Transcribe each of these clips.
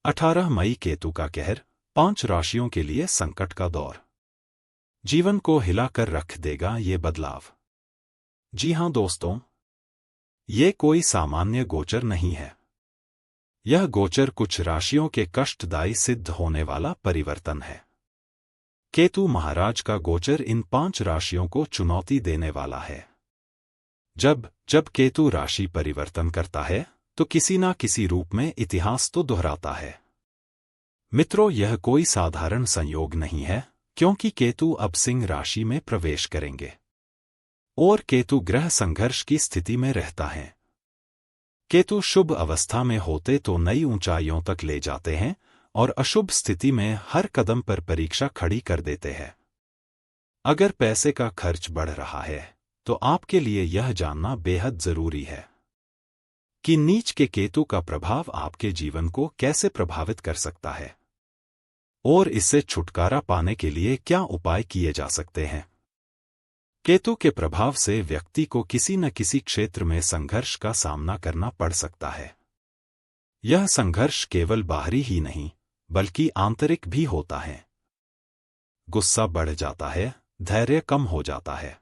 18 मई केतु का कहर, 5 राशियों के लिए संकट का दौर। जीवन को हिलाकर रख देगा ये बदलाव। जी हां दोस्तों, ये कोई सामान्य गोचर नहीं है। यह गोचर कुछ राशियों के कष्टदायी सिद्ध होने वाला परिवर्तन है। केतु महाराज का गोचर इन 5 राशियों को चुनौती देने वाला है। जब केतु राशि परिवर्तन करता है तो किसी ना किसी रूप में इतिहास तो दोहराता है। मित्रों, यह कोई साधारण संयोग नहीं है, क्योंकि केतु अब सिंह राशि में प्रवेश करेंगे और केतु ग्रह संघर्ष की स्थिति में रहता है। केतु शुभ अवस्था में होते तो नई ऊंचाइयों तक ले जाते हैं और अशुभ स्थिति में हर कदम पर परीक्षा खड़ी कर देते हैं। अगर पैसे का खर्च बढ़ रहा है तो आपके लिए यह जानना बेहद जरूरी है कि नीच के केतु का प्रभाव आपके जीवन को कैसे प्रभावित कर सकता है और इससे छुटकारा पाने के लिए क्या उपाय किए जा सकते हैं। केतु के प्रभाव से व्यक्ति को किसी न किसी क्षेत्र में संघर्ष का सामना करना पड़ सकता है। यह संघर्ष केवल बाहरी ही नहीं बल्कि आंतरिक भी होता है। गुस्सा बढ़ जाता है, धैर्य कम हो जाता है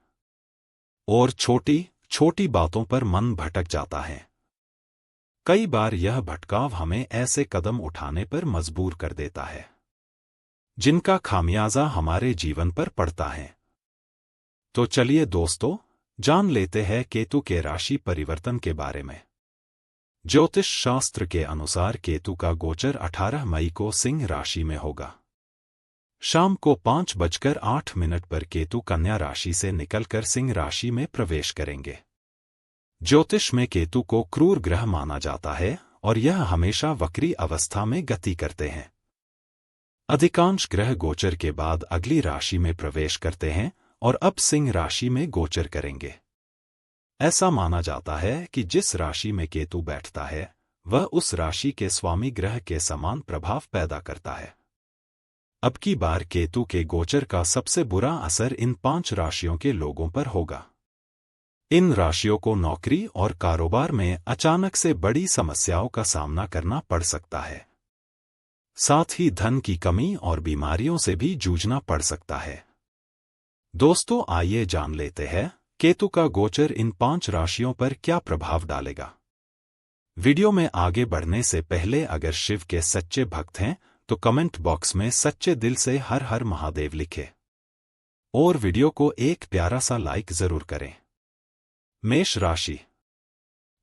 और छोटी छोटी बातों पर मन भटक जाता है। कई बार यह भटकाव हमें ऐसे कदम उठाने पर मजबूर कर देता है जिनका खामियाजा हमारे जीवन पर पड़ता है। तो चलिए दोस्तों, जान लेते हैं केतु के राशि परिवर्तन के बारे में। ज्योतिष शास्त्र के अनुसार केतु का गोचर 18 मई को सिंह राशि में होगा। शाम को 5:08 पर केतु कन्या राशि से निकलकर सिंह राशि में प्रवेश करेंगे। ज्योतिष में केतु को क्रूर ग्रह माना जाता है और यह हमेशा वक्री अवस्था में गति करते हैं। अधिकांश ग्रह गोचर के बाद अगली राशि में प्रवेश करते हैं और अब सिंह राशि में गोचर करेंगे। ऐसा माना जाता है कि जिस राशि में केतु बैठता है वह उस राशि के स्वामी ग्रह के समान प्रभाव पैदा करता है। अब की बार केतु के गोचर का सबसे बुरा असर इन 5 राशियों के लोगों पर होगा। इन राशियों को नौकरी और कारोबार में अचानक से बड़ी समस्याओं का सामना करना पड़ सकता है। साथ ही धन की कमी और बीमारियों से भी जूझना पड़ सकता है। दोस्तों, आइए जान लेते हैं केतु का गोचर इन 5 राशियों पर क्या प्रभाव डालेगा। वीडियो में आगे बढ़ने से पहले अगर शिव के सच्चे भक्त हैं तो कमेंट बॉक्स में सच्चे दिल से हर हर महादेव लिखें और वीडियो को एक प्यारा सा लाइक जरूर करें। मेष राशि।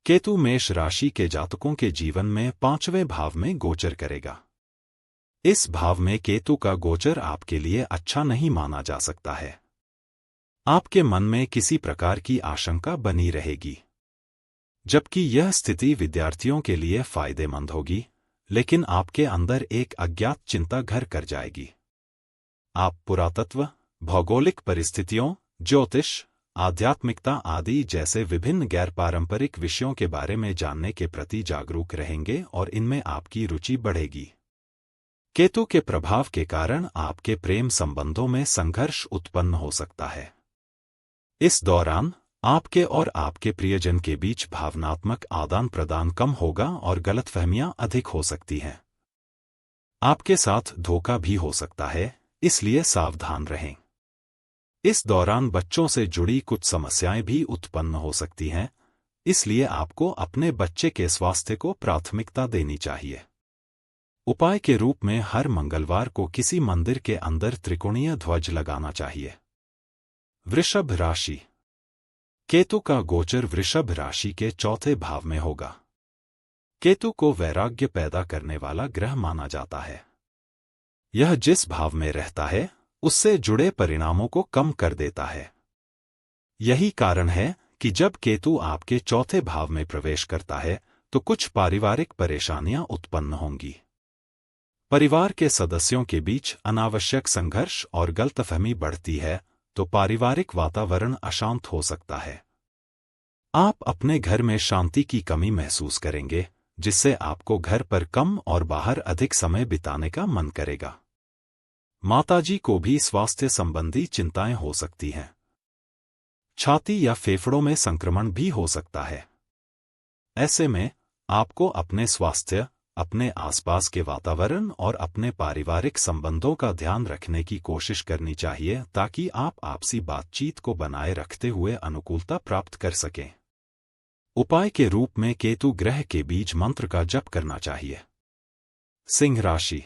केतु मेष राशि के जातकों के जीवन में 5वें भाव में गोचर करेगा। इस भाव में केतु का गोचर आपके लिए अच्छा नहीं माना जा सकता है। आपके मन में किसी प्रकार की आशंका बनी रहेगी, जबकि यह स्थिति विद्यार्थियों के लिए फायदेमंद होगी, लेकिन आपके अंदर एक अज्ञात चिंता घर कर जाएगी। आप पुरातत्व, भौगोलिक परिस्थितियों, ज्योतिष, आध्यात्मिकता आदि जैसे विभिन्न गैर पारंपरिक विषयों के बारे में जानने के प्रति जागरूक रहेंगे और इनमें आपकी रुचि बढ़ेगी। केतु के प्रभाव के कारण आपके प्रेम संबंधों में संघर्ष उत्पन्न हो सकता है। इस दौरान आपके और आपके प्रियजन के बीच भावनात्मक आदान प्रदान कम होगा और गलतफहमियां अधिक हो सकती हैं। आपके साथ धोखा भी हो सकता है, इसलिए सावधान रहें। इस दौरान बच्चों से जुड़ी कुछ समस्याएं भी उत्पन्न हो सकती हैं, इसलिए आपको अपने बच्चे के स्वास्थ्य को प्राथमिकता देनी चाहिए। उपाय के रूप में हर मंगलवार को किसी मंदिर के अंदर त्रिकोणीय ध्वज लगाना चाहिए। वृषभ राशि। केतु का गोचर वृषभ राशि के 4थे भाव में होगा। केतु को वैराग्य पैदा करने वाला ग्रह माना जाता है। यह जिस भाव में रहता है उससे जुड़े परिणामों को कम कर देता है। यही कारण है कि जब केतु आपके 4थे भाव में प्रवेश करता है तो कुछ पारिवारिक परेशानियां उत्पन्न होंगी। परिवार के सदस्यों के बीच अनावश्यक संघर्ष और गलतफहमी बढ़ती है तो पारिवारिक वातावरण अशांत हो सकता है। आप अपने घर में शांति की कमी महसूस करेंगे, जिससे आपको घर पर कम और बाहर अधिक समय बिताने का मन करेगा। माताजी को भी स्वास्थ्य संबंधी चिंताएं हो सकती हैं। छाती या फेफड़ों में संक्रमण भी हो सकता है। ऐसे में आपको अपने स्वास्थ्य, अपने आसपास के वातावरण और अपने पारिवारिक संबंधों का ध्यान रखने की कोशिश करनी चाहिए ताकि आप आपसी बातचीत को बनाए रखते हुए अनुकूलता प्राप्त कर सकें। उपाय के रूप में केतु ग्रह के बीज मंत्र का जप करना चाहिए। सिंह राशि।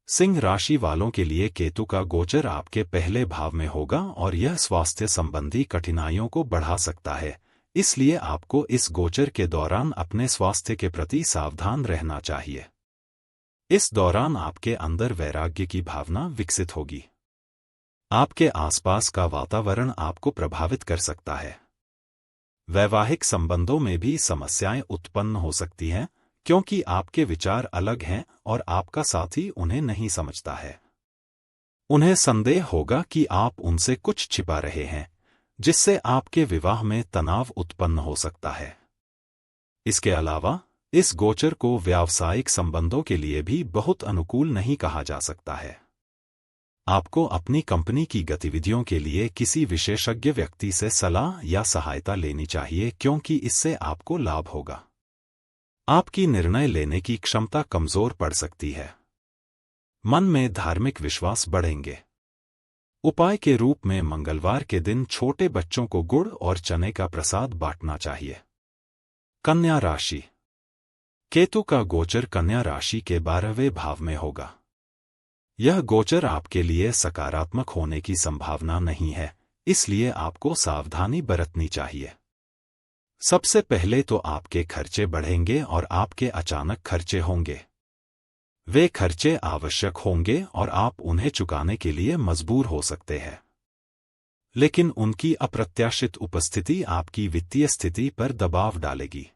सिंह राशि वालों के लिए केतु का गोचर आपके पहले भाव में होगा और यह स्वास्थ्य संबंधी कठिनाइयों को बढ़ा सकता है, इसलिए आपको इस गोचर के दौरान अपने स्वास्थ्य के प्रति सावधान रहना चाहिए। इस दौरान आपके अंदर वैराग्य की भावना विकसित होगी। आपके आसपास का वातावरण आपको प्रभावित कर सकता है। वैवाहिक संबंधों में भी समस्याएं उत्पन्न हो सकती हैं, क्योंकि आपके विचार अलग हैं और आपका साथी उन्हें नहीं समझता है। उन्हें संदेह होगा कि आप उनसे कुछ छिपा रहे हैं, जिससे आपके विवाह में तनाव उत्पन्न हो सकता है। इसके अलावा इस गोचर को व्यावसायिक संबंधों के लिए भी बहुत अनुकूल नहीं कहा जा सकता है। आपको अपनी कंपनी की गतिविधियों के लिए किसी विशेषज्ञ व्यक्ति से सलाह या सहायता लेनी चाहिए, क्योंकि इससे आपको लाभ होगा। आपकी निर्णय लेने की क्षमता कमजोर पड़ सकती है। मन में धार्मिक विश्वास बढ़ेंगे। उपाय के रूप में मंगलवार के दिन छोटे बच्चों को गुड़ और चने का प्रसाद बांटना चाहिए। कन्या राशि। केतु का गोचर कन्या राशि के 12वें भाव में होगा। यह गोचर आपके लिए सकारात्मक होने की संभावना नहीं है, इसलिए आपको सावधानी बरतनी चाहिए। सबसे पहले तो आपके खर्चे बढ़ेंगे और आपके अचानक खर्चे होंगे। वे खर्चे आवश्यक होंगे और आप उन्हें चुकाने के लिए मजबूर हो सकते हैं, लेकिन उनकी अप्रत्याशित उपस्थिति आपकी वित्तीय स्थिति पर दबाव डालेगी।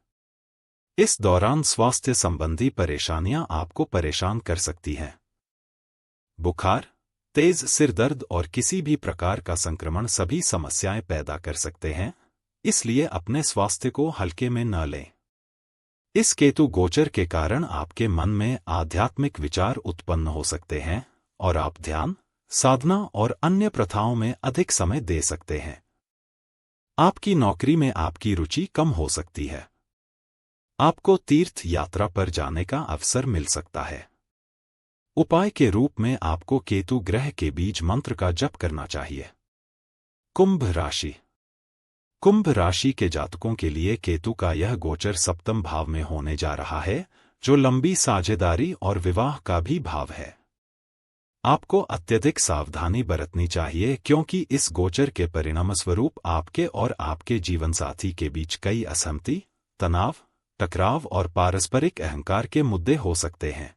इस दौरान स्वास्थ्य संबंधी परेशानियां आपको परेशान कर सकती हैं। बुखार, तेज सिर दर्द और किसी भी प्रकार का संक्रमण सभी समस्याएं पैदा कर सकते हैं, इसलिए अपने स्वास्थ्य को हल्के में न लें। इस केतु गोचर के कारण आपके मन में आध्यात्मिक विचार उत्पन्न हो सकते हैं और आप ध्यान, साधना और अन्य प्रथाओं में अधिक समय दे सकते हैं। आपकी नौकरी में आपकी रुचि कम हो सकती है। आपको तीर्थ यात्रा पर जाने का अवसर मिल सकता है। उपाय के रूप में आपको केतु ग्रह के बीज मंत्र का जप करना चाहिए। कुंभ राशि। कुंभ राशि के जातकों के लिए केतु का यह गोचर सप्तम भाव में होने जा रहा है, जो लंबी साझेदारी और विवाह का भी भाव है। आपको अत्यधिक सावधानी बरतनी चाहिए, क्योंकि इस गोचर के परिणामस्वरूप आपके और आपके जीवनसाथी के बीच कई असहमति, तनाव, टकराव और पारस्परिक अहंकार के मुद्दे हो सकते हैं।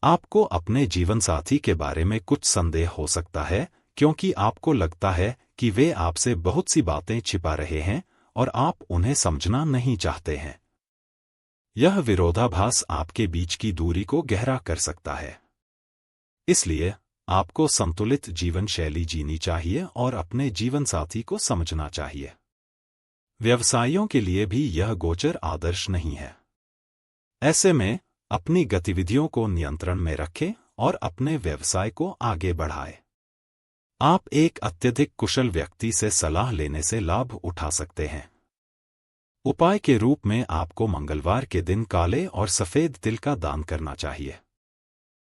आपको अपने जीवनसाथी के बारे में कुछ संदेह हो सकता है, क्योंकि आपको लगता है कि वे आपसे बहुत सी बातें छिपा रहे हैं और आप उन्हें समझना नहीं चाहते हैं। यह विरोधाभास आपके बीच की दूरी को गहरा कर सकता है। इसलिए आपको संतुलित जीवन शैली जीनी चाहिए और अपने जीवनसाथी को समझना चाहिए। व्यवसायियों के लिए भी यह गोचर आदर्श नहीं है। ऐसे में अपनी गतिविधियों को नियंत्रण में रखें और अपने व्यवसाय को आगे बढ़ाएं। आप एक अत्यधिक कुशल व्यक्ति से सलाह लेने से लाभ उठा सकते हैं। उपाय के रूप में आपको मंगलवार के दिन काले और सफेद तिल का दान करना चाहिए।